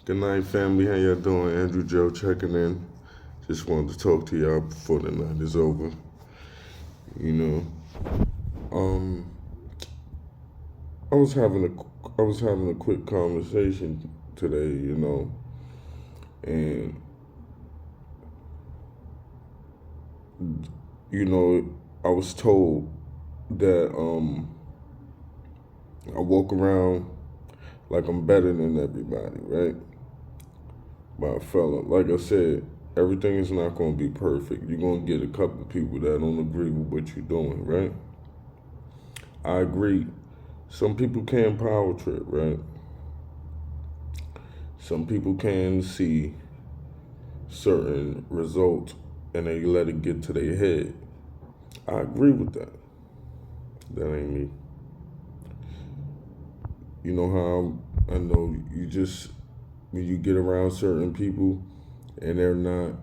Good night, family. How y'all doing? Andrew Joe checking in. Just wanted to talk to y'all before the night is over. You know, um, I was having a quick conversation today. And you know, I was told that I walk around like I'm better than everybody, right? By a fella. Like I said, everything is not going to be perfect. You're going to get a couple of people that don't agree with what you're doing, right? I agree. Some people can power trip, right? Some people can see certain results and they let it get to their head. I agree with that. That ain't me. You know how I know you just when you get around certain people and they're not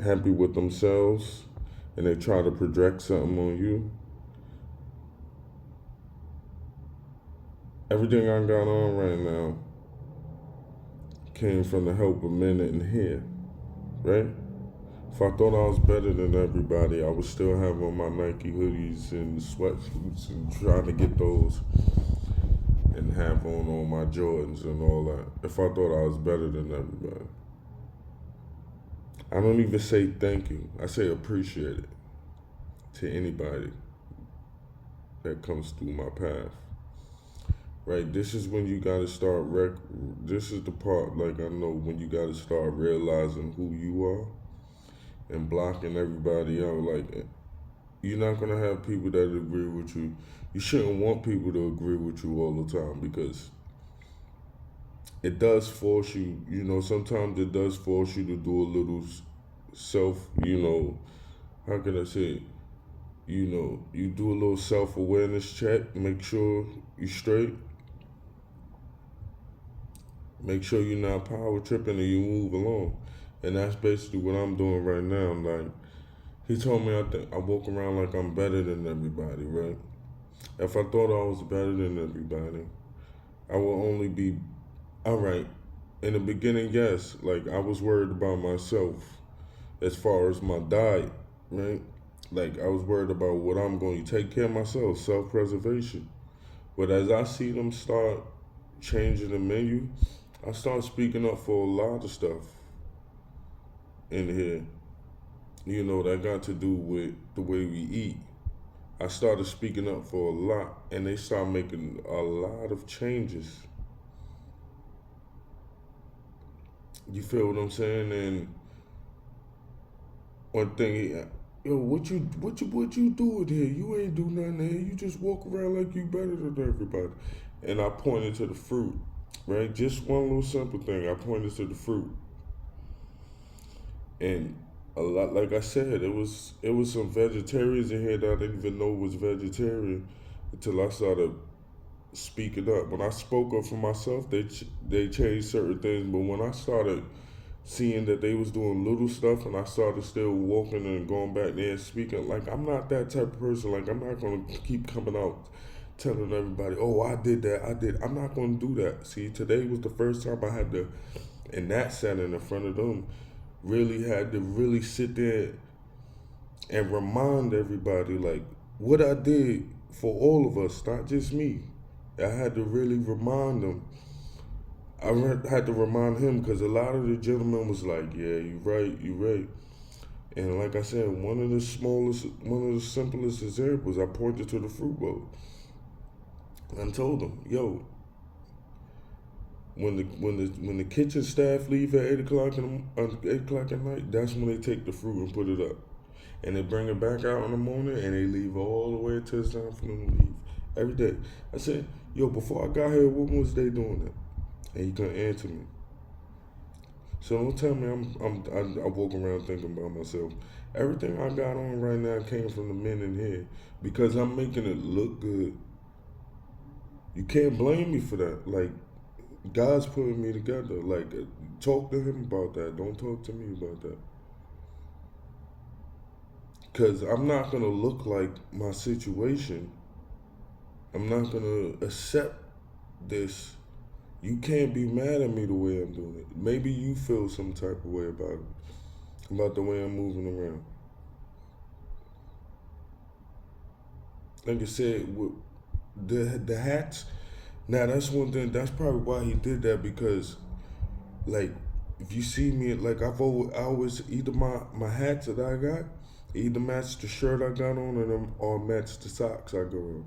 happy with themselves and they try to project something on you. Everything I got on right now came from the help of men in here, right? If I thought I was better than everybody, I would still have on my Nike hoodies and sweatsuits and trying to get those and have on all my Jordans and all that. If I thought I was better than everybody. I don't even say thank you. I say appreciate it to anybody that comes through my path. Right, this is when you gotta this is the part, like, I know when you gotta start realizing who you are and blocking everybody out. Like, you're not gonna have people that agree with you. You shouldn't want people to agree with you all the time because it does force you, sometimes it does force you to do a little self, how can I say it? You do a little self awareness check, make sure you straight. Make sure you're not power tripping and you move along. And that's basically what I'm doing right now. Like, he told me I walk around like I'm better than everybody, right? If I thought I was better than everybody, I will only be, all right. In the beginning, yes, like I was worried about myself as far as my diet, right? Like I was worried about what I'm going to take care of myself, self-preservation. But as I see them start changing the menu, I start speaking up for a lot of stuff in here, that got to do with the way we eat. I started speaking up for a lot, and they start making a lot of changes. You feel what I'm saying? And one thing, yo, what you doing here? You ain't do nothing here. You just walk around like you better than everybody. And I pointed to the fruit, right? Just one little simple thing. I pointed to the fruit, and a lot, like I said, it was some vegetarians in here that I didn't even know was vegetarian until I started speaking up. When I spoke up for myself, they changed certain things. But when I started seeing that they was doing little stuff, and I started still walking and going back there and speaking, like I'm not that type of person. Like I'm not gonna keep coming out telling everybody, "Oh, I did that, I did." I'm not gonna do that. See, today was the first time I had to, in that setting in front of them, really had to really sit there and remind everybody like what I did for all of us, not just me. I had to really remind them. Had to remind him because a lot of the gentlemen was like, "Yeah, you right, you right." And like I said, one of the simplest examples, I pointed to the fruit bowl and told them, "Yo, when the kitchen staff leave at 8 o'clock 8 o'clock at night, that's when they take the fruit and put it up, and they bring it back out in the morning, and they leave all the way till it's time for them to leave every day." I said, "Yo, before I got here, what was they doing that?" And he couldn't answer me. So don't tell me I walk around thinking about myself. Everything I got on right now came from the men in here because I'm making it look good. You can't blame me for that. Like God's putting me together. Like talk to him about that. Don't talk to me about that. Cause I'm not gonna look like my situation. I'm not gonna accept this. You can't be mad at me the way I'm doing it. Maybe you feel some type of way about it, about the way I'm moving around. Like I said, with the hats. Now that's one thing. That's probably why he did that, because like if you see me, like I always either my hats that I got either match the shirt I got on or match the socks I go on.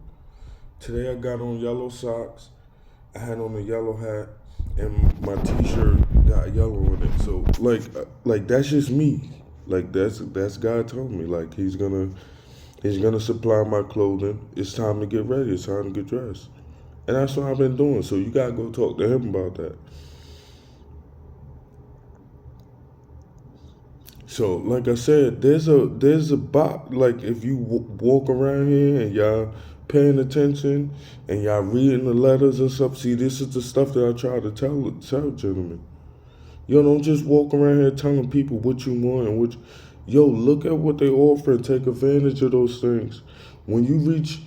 Today I got on yellow socks. I had on a yellow hat, and my T-shirt got yellow in it. So like that's just me. Like that's God told me. Like He's gonna supply my clothing. It's time to get ready. It's time to get dressed, and that's what I've been doing. So you gotta go talk to him about that. So, like I said, there's a box. Like if you walk around here and y'all paying attention and y'all reading the letters and stuff. See, this is the stuff that I try to tell gentlemen. Yo, don't just walk around here telling people what you want and which. Yo, look at what they offer and take advantage of those things. When you reach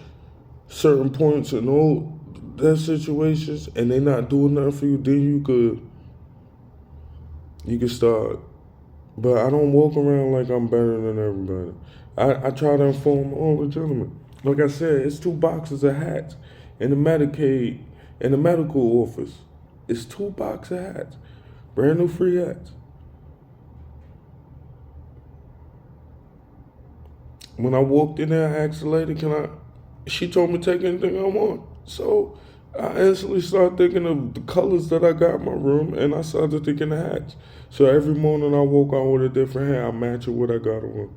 certain points in all that situations and they not doing nothing for you, then you could start. But I don't walk around like I'm better than everybody. I try to inform all the gentlemen. Like I said, it's 2 boxes of hats in the Medicaid in the medical office. It's 2 boxes of hats. Brand new free hats. When I walked in there, I asked the lady, can I? She told me take anything I want. So I instantly started thinking of the colors that I got in my room, and I started thinking the hats. So every morning I woke out with a different hat. I match it what I got on.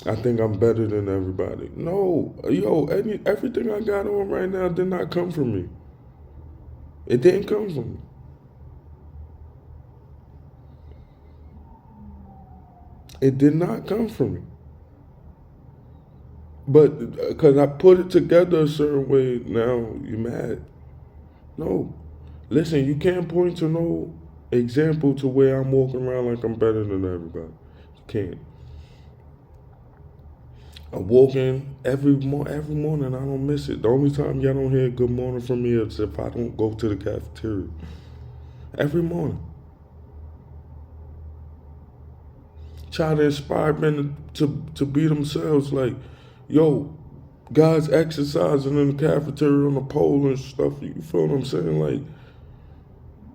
I think I'm better than everybody. No, yo, everything I got on right now did not come from me. It didn't come from me. It did not come from me. But because I put it together a certain way, now you mad. No. Listen, you can't point to no example to where I'm walking around like I'm better than everybody. You can't. I walk in every morning. I don't miss it. The only time y'all don't hear good morning from me is if I don't go to the cafeteria. Every morning. Try to inspire men to be themselves. Like, yo, guys exercising in the cafeteria on the pole and stuff. You feel what I'm saying? Like,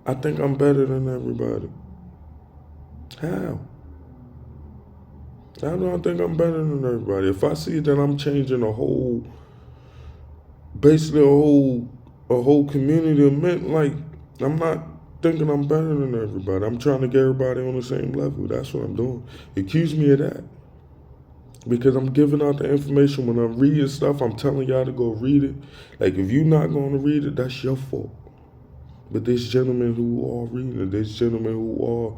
I think I'm better than everybody. How? How do I think I'm better than everybody? If I see that I'm changing basically a whole community of men, like, I'm not thinking I'm better than everybody. I'm trying to get everybody on the same level. That's what I'm doing. Accuse me of that. Because I'm giving out the information. When I'm reading stuff, I'm telling y'all to go read it. Like, if you're not going to read it, that's your fault. But there's gentlemen who are reading it. There's gentlemen who are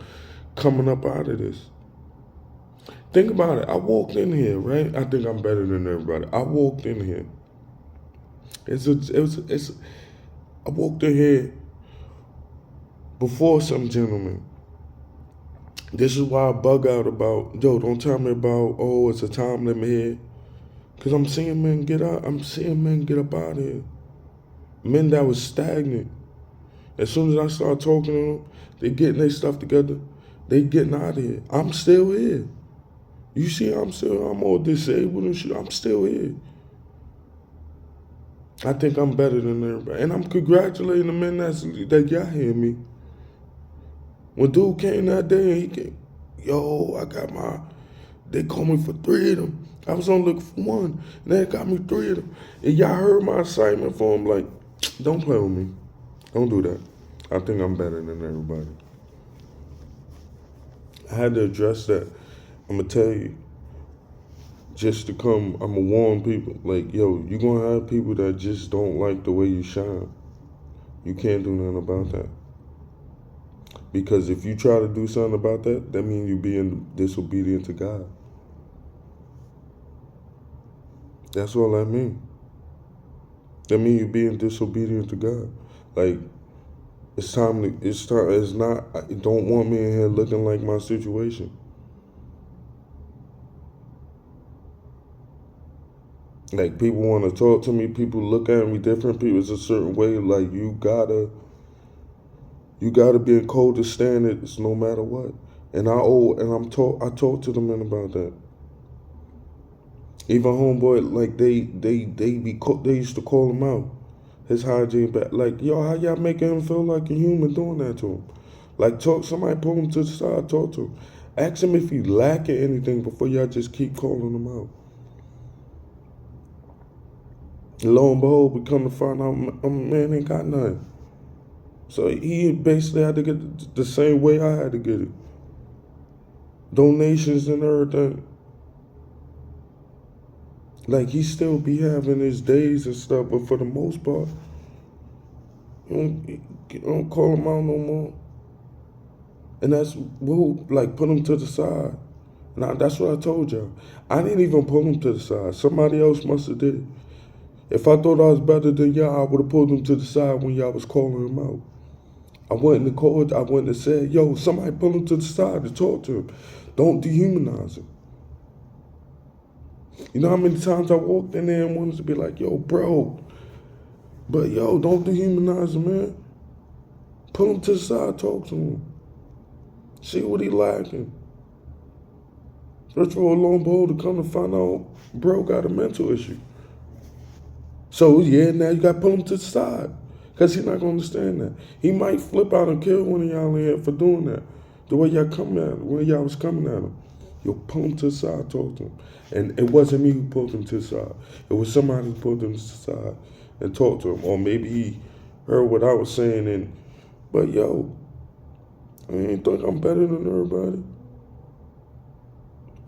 coming up out of this. Think about it. I walked in here, right? I think I'm better than everybody. I walked in here. I walked in here before some gentlemen. This is why I bug out about, yo, don't tell me about, oh, it's a time limit here. Because I'm seeing men get out. I'm seeing men get up out of here. Men that was stagnant. As soon as I start talking to them, they getting their stuff together. They getting out of here. I'm still here. You see, I'm all disabled and shit. I'm still here. I think I'm better than everybody. And I'm congratulating the men that got here me. When dude came that day and he came, yo, they called me for 3 of them. I was only looking for 1. And they got me 3 of them. And y'all heard my assignment for them, like, don't play with me. Don't do that. I think I'm better than everybody. I had to address that. I'm going to tell you, just to come, I'm going to warn people. Like, yo, you're going to have people that just don't like the way you shine. You can't do nothing about that. Because if you try to do something about that, that means you're being disobedient to God. That's all that means. That means you're being disobedient to God. Like, it's not, you don't want me in here looking like my situation. Like, people want to talk to me, people look at me different, people it's a certain way. Like, you gotta be in code to standards no matter what. And I talk to the men about that. Even homeboy, like they used to call him out. His hygiene back, like, yo, how y'all making him feel like a human doing that to him? Like, somebody pull him to the side, talk to him. Ask him if he lacking anything before y'all just keep calling him out. And lo and behold, we come to find out, man ain't got nothing. So he basically had to get it the same way I had to get it. Donations and everything. Like, he still be having his days and stuff, but for the most part, you don't call him out no more. And that's who, like, put him to the side. Now, that's what I told y'all. I didn't even pull him to the side. Somebody else must have did it. If I thought I was better than y'all, I would have pulled him to the side when y'all was calling him out. I wouldn't have said, yo, somebody pull him to the side to talk to him. Don't dehumanize him. You know how many times I walked in there and wanted to be like, yo, bro, but yo, don't dehumanize him, man. Pull him to the side, talk to him. See what he lacking. First of all, lo and behold, to come to find out, bro got a mental issue. So, yeah, now you got to pull him to the side. Because he's not going to understand that. He might flip out and kill one of y'all in here for doing that. The way y'all come at him, when y'all was coming at him. You'll pull him to the side, talk to him. And it wasn't me who pulled him to the side. It was somebody who pulled him to the side and talked to him. Or maybe he heard what I was saying. But, yo, I ain't think I'm better than everybody.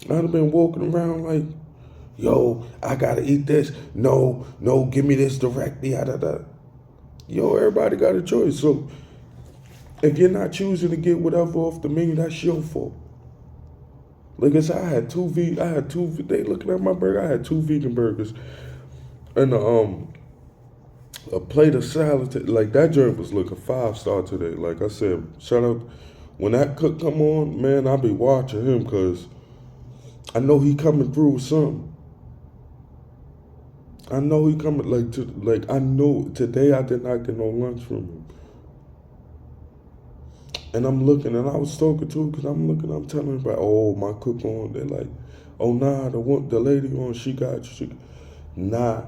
I'd have been walking around like, yo, I gotta eat this. No, give me this directly. Yo, everybody got a choice. So if you're not choosing to get whatever off the menu, that's your fault. Like I said, they looking at my burger. I had 2 vegan burgers and a plate of salad. Like, that joint was looking 5-star today. Like I said, shout out when that cook come on, man. I'll be watching him because I know he coming through with something. I know he coming I know today I did not get no lunch from him. And I'm looking, and I was talking to him because I'm telling him about, oh, my cook on. They're like, oh, nah, the lady on, she got you. Nah,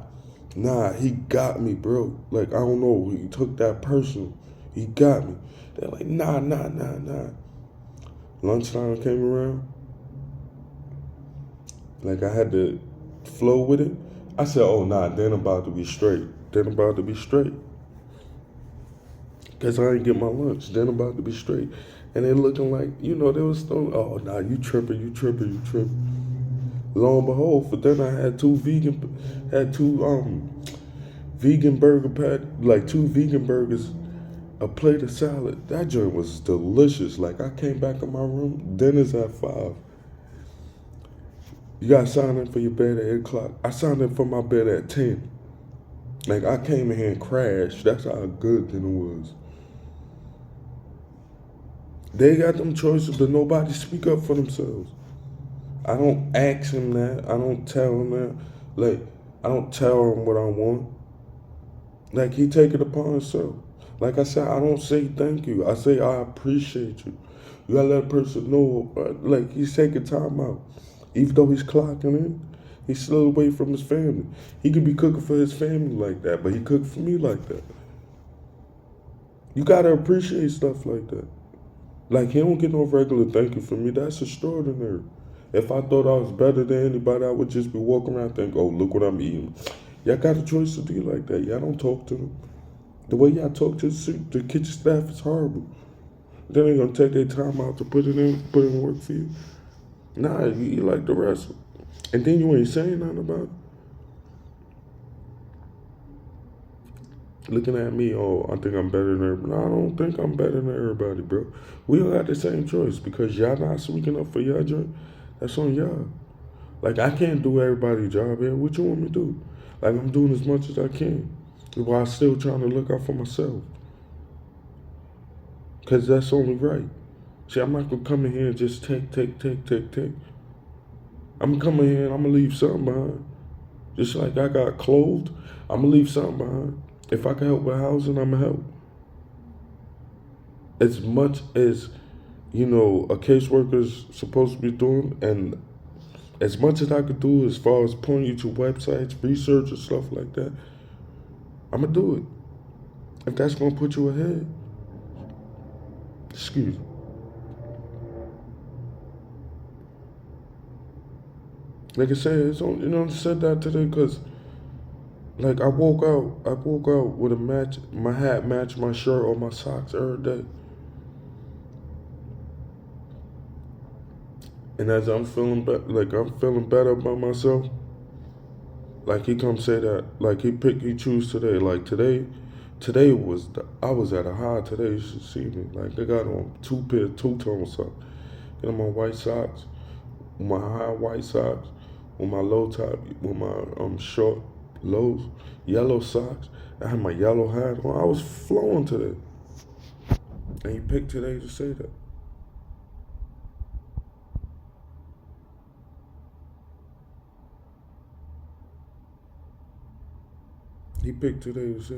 he got me, bro. Like, I don't know, he took that personal. He got me. They're like, nah. Lunchtime came around. Like, I had to flow with it. I said, oh, nah, then I'm about to be straight. Because I ain't get my lunch. Then I'm about to be straight. And they looking like, they was throwing, oh, nah, you tripping. Lo and behold, for then I had two vegan burger like 2 vegan burgers, a plate of salad. That joint was delicious. Like, I came back in my room, dinner's at 5. You got to sign in for your bed at 8 o'clock. I signed in for my bed at 10. Like, I came in here and crashed. That's how good dinner was. They got them choices, but nobody speak up for themselves. I don't ask him that. I don't tell him that. Like, I don't tell him what I want. Like, he take it upon himself. Like I said, I don't say thank you. I say I appreciate you. You gotta let a person know, like, he's taking time out. Even though he's clocking in, he's still away from his family. He could be cooking for his family like that, but he cooked for me like that. You gotta appreciate stuff like that. Like, he don't get no regular thank you from me. That's extraordinary. If I thought I was better than anybody, I would just be walking around thinking, oh, look what I'm eating. Y'all got a choice to do like that. Y'all don't talk to them. The way y'all talk to the kitchen staff is horrible. Then they gonna take their time out to put in work for you. Nah, you eat like the rest. And then you ain't saying nothing about it. Looking at me, oh, I think I'm better than everybody. No, I don't think I'm better than everybody, bro. We all got the same choice because y'all not speaking up for y'all joint. That's on y'all. Like, I can't do everybody's job here. What you want me to do? Like, I'm doing as much as I can while still trying to look out for myself. Because that's only right. See, I'm not going to come in here and just take. I'm going to come in here and I'm going to leave something behind. Just like I got clothed, I'm going to leave something behind. If I can help with housing, I'm going to help. As much as, a caseworker's supposed to be doing, and as much as I could do as far as pointing you to websites, research, and stuff like that, I'm going to do it. If that's going to put you ahead, excuse me. Like I said, I said that today because, like, I woke out with a match, my hat matched my shirt or my socks every day. And as I'm feeling I'm feeling better about myself, like he come say that, like he choose today. Like today I was at a high today. You should see me. Like I got on two-tone socks. Got on my white socks, with my high white socks, with my low top, with my short lows, yellow socks. I had my yellow hat on. I was flowing today. And he picked today to say that. He picked today to say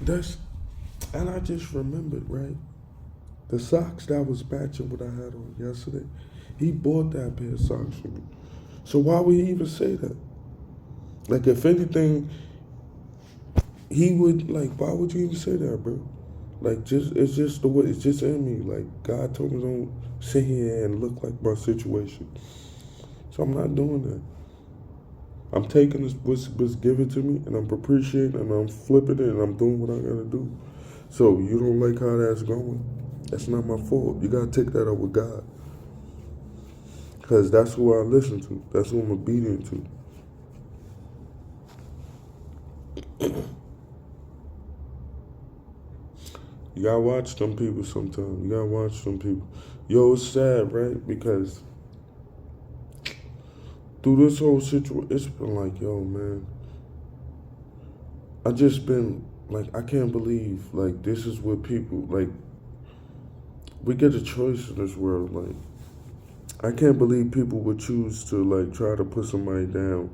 that. And I just remembered, right? The socks that was matching what I had on yesterday. He bought that pair of socks for me. So why would he even say that? Like, if anything, he would, why would you even say that, bro? Like, it's just the way, it's just in me. Like, God told me don't sit here and look like my situation. So I'm not doing that. I'm taking this what's given to me, and I'm appreciating, and I'm flipping it, and I'm doing what I gotta do. So you don't like how that's going? That's not my fault. You gotta take that up with God, because that's who I listen to. That's who I'm obedient to. You gotta watch them people sometimes. You gotta watch them people. Yo, it's sad, right? Because through this whole situation, it's been like, yo, man, I just been like, I can't believe, like, this is what people, like, we get a choice in this world. Like, I can't believe people would choose to, like, try to put somebody down,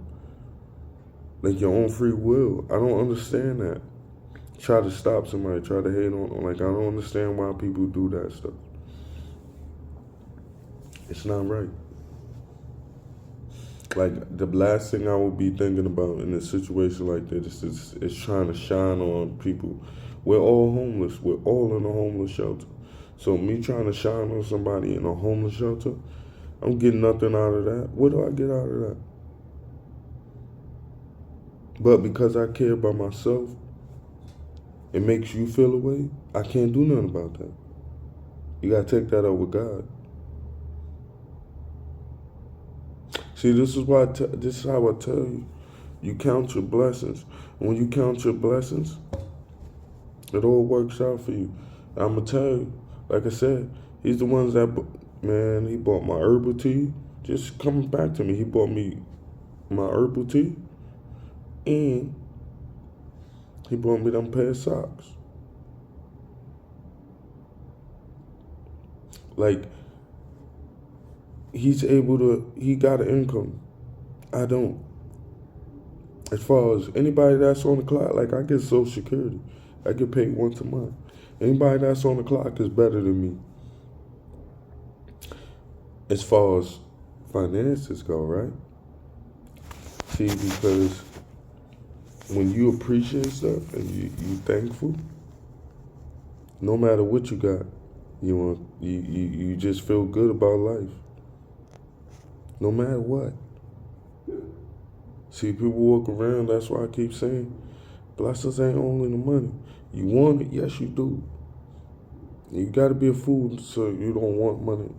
like, your own free will. I don't understand that. Try to stop somebody, try to hate on, like, I don't understand why people do that stuff. It's not right. Like, the last thing I would be thinking about in a situation like this is trying to shine on people. We're all homeless. We're all in a homeless shelter. So me trying to shine on somebody in a homeless shelter, I'm getting nothing out of that. What do I get out of that? But because I care about myself, it makes you feel away. I can't do nothing about that. You gotta take that up with God. See, this is how I tell you. You count your blessings. When you count your blessings, it all works out for you. I'm gonna tell you, like I said, he's the ones that, man, he bought my herbal tea. Just coming back to me, he bought me my herbal tea, and he bought me them pair of socks. Like, he got an income. I don't. As far as anybody that's on the clock, like, I get Social Security. I get paid once a month. Anybody that's on the clock is better than me. As far as finances go, right? See, because when you appreciate stuff and you thankful, no matter what you got, you just feel good about life. No matter what. See, people walk around, that's why I keep saying, blessings ain't only the money. You want it, yes you do. You gotta be a fool so you don't want money.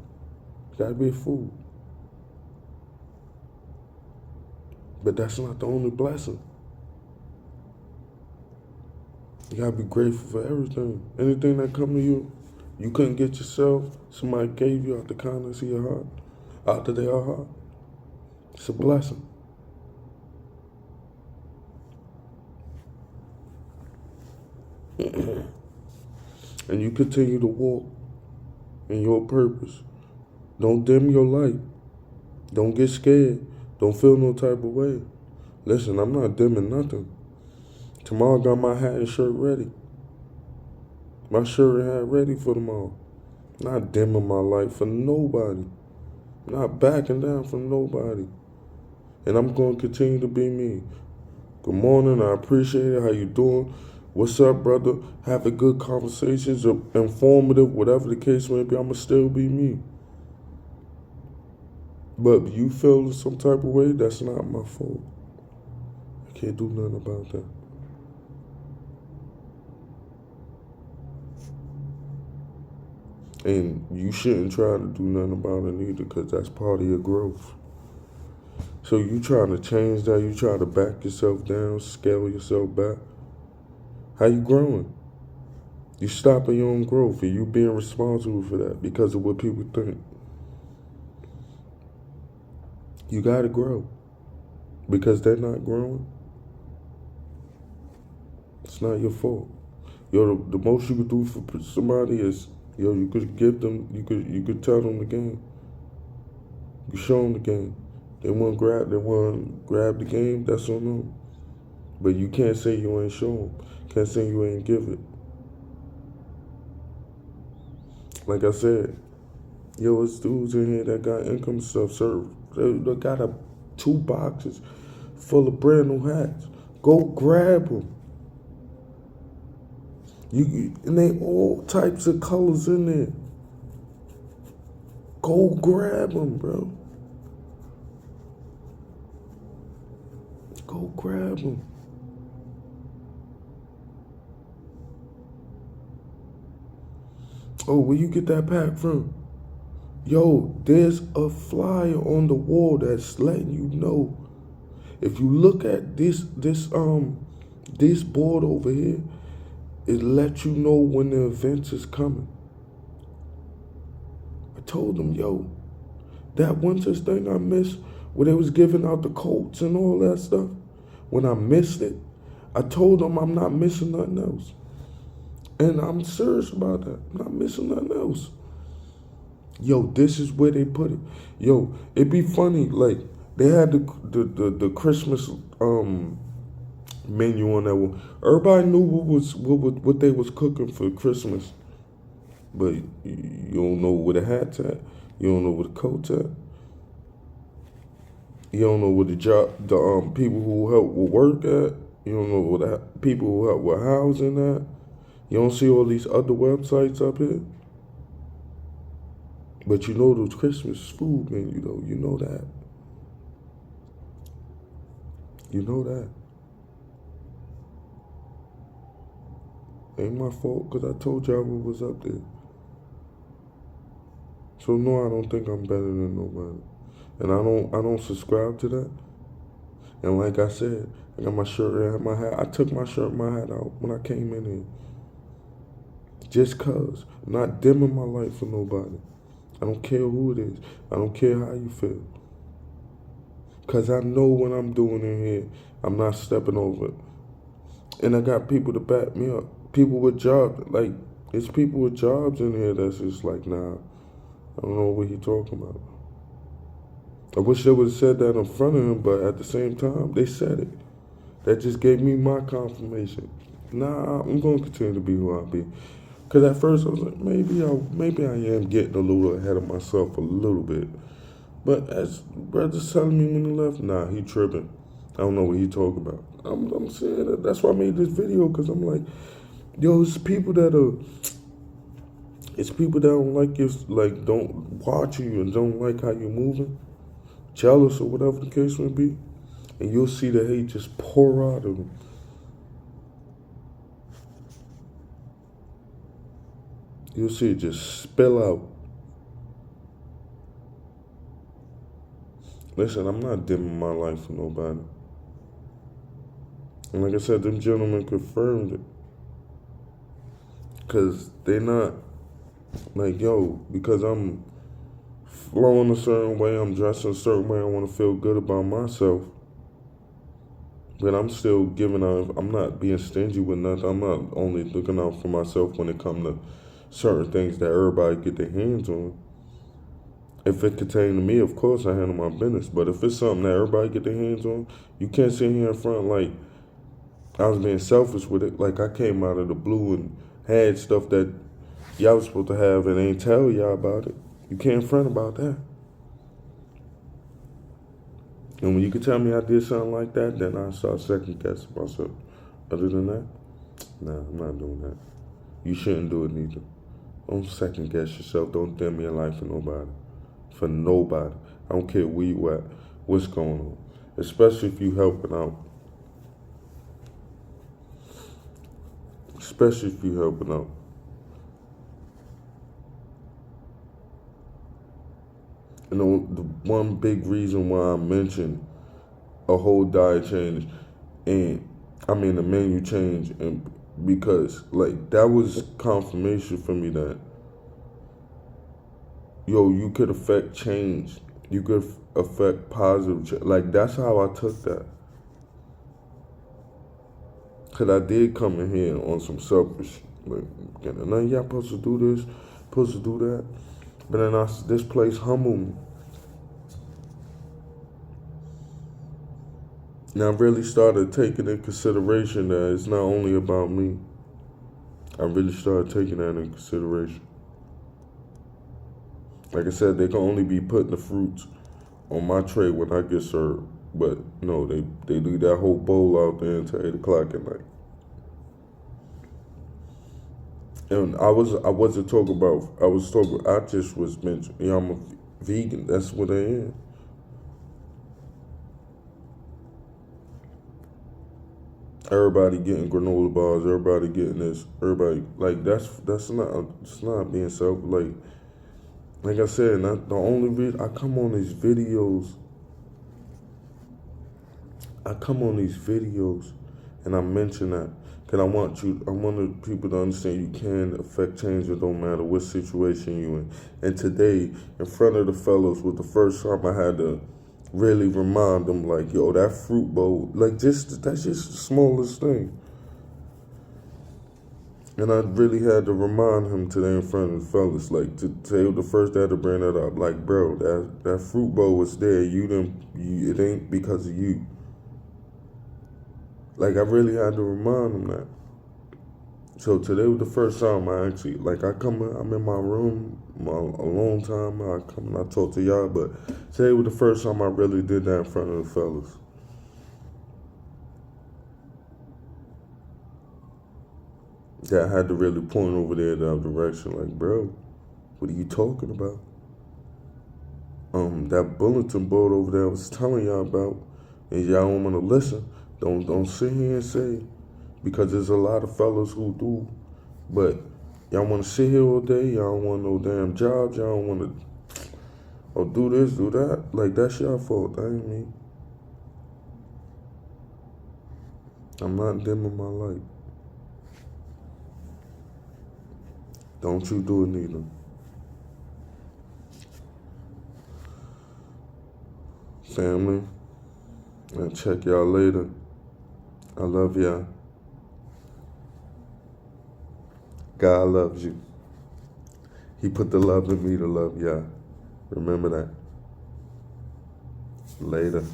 You gotta be a fool. But that's not the only blessing. You gotta be grateful for everything. Anything that come to you, you couldn't get yourself, somebody gave you out the kindness of your heart, out of their heart. It's a blessing. And you continue to walk in your purpose. Don't dim your light. Don't get scared. Don't feel no type of way. Listen, I'm not dimming nothing. Tomorrow I got my hat and shirt ready. My shirt and hat ready for tomorrow. Not dimming my light for nobody. Not backing down from nobody. And I'm going to continue to be me. Good morning. I appreciate it. How you doing? What's up, brother? Having good conversations, informative, whatever the case may be. I'ma still be me. But you feel some type of way, that's not my fault. I can't do nothing about that. And you shouldn't try to do nothing about it either, because that's part of your growth. So you trying to change that, you try to back yourself down, scale yourself back. How you growing? You stopping your own growth, and you being responsible for that because of what people think. You gotta grow. Because they're not growing, it's not your fault. Yo, the most you could do for somebody is, yo, you could give them, you could tell them the game. You show them the game. They want to grab the game, that's on them. But you can't say you ain't show them. Can't say you ain't give it. Like I said, yo, it's dudes in here that got income stuff served. They got 2 boxes full of brand new hats. Go grab them. And they all types of colors in there. Go grab them, bro. Go grab them. Oh, where you get that pack from? Yo, there's a flyer on the wall that's letting you know. If you look at this board over here, it lets you know when the event is coming. I told them, yo, that Winters thing I missed, where they was giving out the coats and all that stuff, when I missed it, I told them I'm not missing nothing else. And I'm serious about that. I'm not missing nothing else. Yo, this is where they put it. Yo, it'd be funny, like, they had the Christmas menu on that one. Everybody knew what they was cooking for Christmas. But you don't know where the hat's at. You don't know where the coat's at. You don't know where the people who help with work at. You don't know where the people who help with housing at. You don't see all these other websites up here. But you know those Christmas food menu though. You know that. You know that. Ain't my fault, because I told y'all what was up there. So no, I don't think I'm better than nobody. And I don't subscribe to that. And like I said, I got my shirt and my hat. I took my shirt and my hat out when I came in here. Just cause. I'm not dimming my light for nobody. I don't care who it is. I don't care how you feel. Because I know what I'm doing in here, I'm not stepping over it. And I got people to back me up. People with jobs. Like, it's people with jobs in here that's just like, nah, I don't know what he talking about. I wish they would have said that in front of him, but at the same time, they said it. That just gave me my confirmation. Nah, I'm going to continue to be who I be. Because at first I was like, maybe I am getting a little ahead of myself a little bit. But as brother's telling me when he left, nah, he tripping. I don't know what he talking about. I'm saying that. That's why I made this video, because I'm like, yo, it's people that don't like you, like don't watch you and don't like how you're moving, jealous or whatever the case may be, and you'll see the hate just pour out of them. You'll see it just spill out. Listen, I'm not dimming my life for nobody. And like I said, them gentlemen confirmed it. Because they're not like, yo, because I'm flowing a certain way, I'm dressing a certain way, I want to feel good about myself. But I'm still giving out, I'm not being stingy with nothing. I'm not only looking out for myself when it comes to certain things that everybody get their hands on. If it pertains to me, of course I handle my business. But if it's something that everybody get their hands on, you can't sit here in front like I was being selfish with it. Like I came out of the blue and had stuff that y'all was supposed to have and ain't tell y'all about it. You can't front about that. And when you can tell me I did something like that, then I start second guessing myself. Other than that, nah, I'm not doing that. You shouldn't do it neither. Don't second guess yourself. Don't dim your life for nobody. For nobody. I don't care where you at, what's going on. Especially if you helping out. Especially if you helping out. You know, the one big reason why I mentioned a whole diet change and a menu change, and because like that was confirmation for me that you could affect change, you could affect positive change. Like that's how I took that. Cause I did come in here on some selfish, like, none of y'all supposed to do this, supposed to do that. But then this place humbled me. And I really started taking in consideration that it's not only about me. I really started taking that in consideration. Like I said, they can only be putting the fruits on my tray when I get served. But no, they leave that whole bowl out there until 8 o'clock at night. And I just was mentioning, I'm a vegan. That's what I am. Everybody getting granola bars. Everybody getting this. Everybody like it's not being self like I said. Not the only reason I come on these videos. And I mention that because I want the people to understand you can affect change. It don't matter what situation you in. And today, in front of the fellows, was the first time I had to really remind them, like, yo, that fruit bowl, like, that's just the smallest thing. And I really had to remind him today in front of the fellas, like, today was the first day to bring that up. Like, bro, that fruit bowl was there. It ain't because of you. Like, I really had to remind him that. So today was the first time I actually, like, I'm in my room a long time. I come and I talk to y'all, but today was the first time I really did that in front of the fellas. That I had to really point over there in the other direction, like, bro, what are you talking about? That bulletin board over there I was telling y'all about, and y'all don't want to listen. Don't sit here and say, because there's a lot of fellas who do, but y'all want to sit here all day. Y'all don't want no damn jobs. Y'all don't want to do this, do that. Like, that's your fault. That ain't me. I'm not dimming my light. Don't you do it neither. Family, I'll check y'all later. I love y'all. God loves you. He put the love in me to love y'all. Remember that. Later.